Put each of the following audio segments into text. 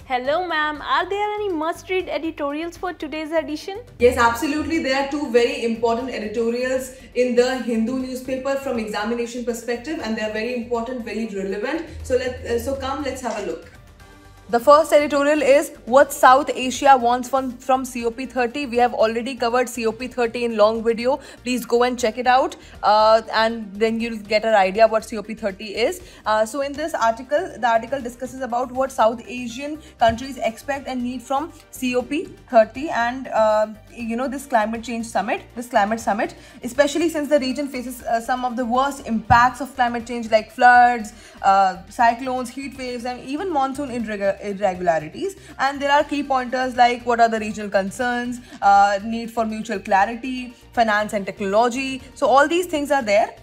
Hello ma'am, are there any must-read editorials for today's edition? Yes, absolutely. There are two very important editorials in the Hindu newspaper from examination perspective, and they are very important, very relevant. So come, let's have a look. The first editorial is what South Asia wants from COP30. We have already covered COP30 in long video. Please go and check it out, and then you'll get an idea what COP30 is. So in this article, the article discusses about what South Asian countries expect and need from COP30 and this climate summit, especially since the region faces some of the worst impacts of climate change like floods, cyclones, heat waves, and even monsoon irregularities. And there are key pointers like what are the regional concerns, need for mutual clarity, finance and technology. So all these things are there.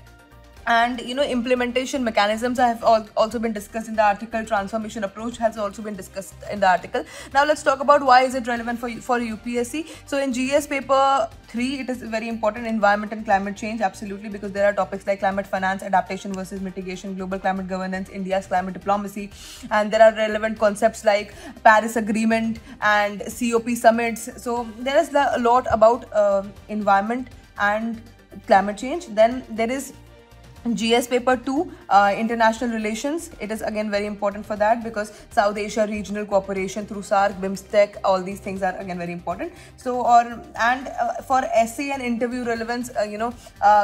And implementation mechanisms have also been discussed in the article. Transformation approach has also been discussed in the article. Now let's talk about why is it relevant for UPSC. So in GS paper 3, it is very important, environment and climate change, absolutely, because there are topics like climate finance, adaptation versus mitigation, global climate governance, India's climate diplomacy, and there are relevant concepts like Paris Agreement and COP summits. So there is a lot about environment and climate change. Then there is GS paper 2, international relations. It is again very important for that because South Asia regional cooperation through SAARC, BIMSTEC, all these things are again very important. So for essay and interview relevance,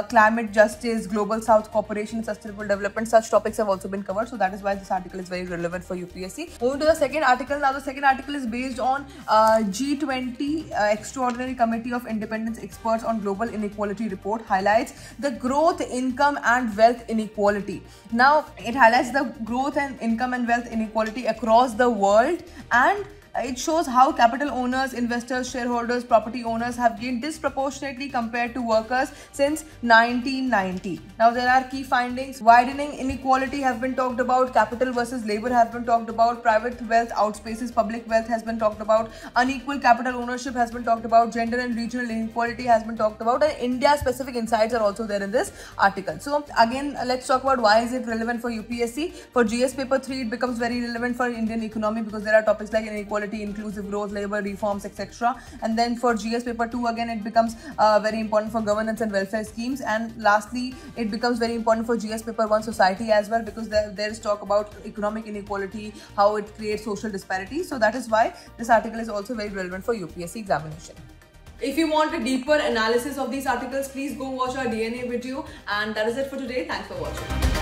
climate justice, global South cooperation, sustainable development, such topics have also been covered. So that is why this article is very relevant for UPSC. Moving to the second article. Now the second article is based on G20 Extraordinary Committee of Independent Experts on Global Inequality report, highlights the growth, income and wealth inequality. Now it highlights the growth and income and wealth inequality across the world, and it shows how capital owners, investors, shareholders, property owners have gained disproportionately compared to workers since 1990. Now there are key findings. Widening inequality have been talked about, capital versus labor have been talked about, private wealth outspaces public wealth has been talked about, unequal capital ownership has been talked about, gender and regional inequality has been talked about, and India specific insights are also there in this article. So again, let's talk about why is it relevant for UPSC. For GS paper 3, it becomes very relevant for Indian economy because there are topics like inequality, inclusive growth, labor reforms, etc. And then for GS paper 2, again it becomes very important for governance and welfare schemes. And lastly, it becomes very important for GS paper 1, society as well, because there is talk about economic inequality, how it creates social disparities. So that is why this article is also very relevant for UPSC examination. If you want a deeper analysis of these articles, please go watch our DNA video. And that is it for today. Thanks for watching.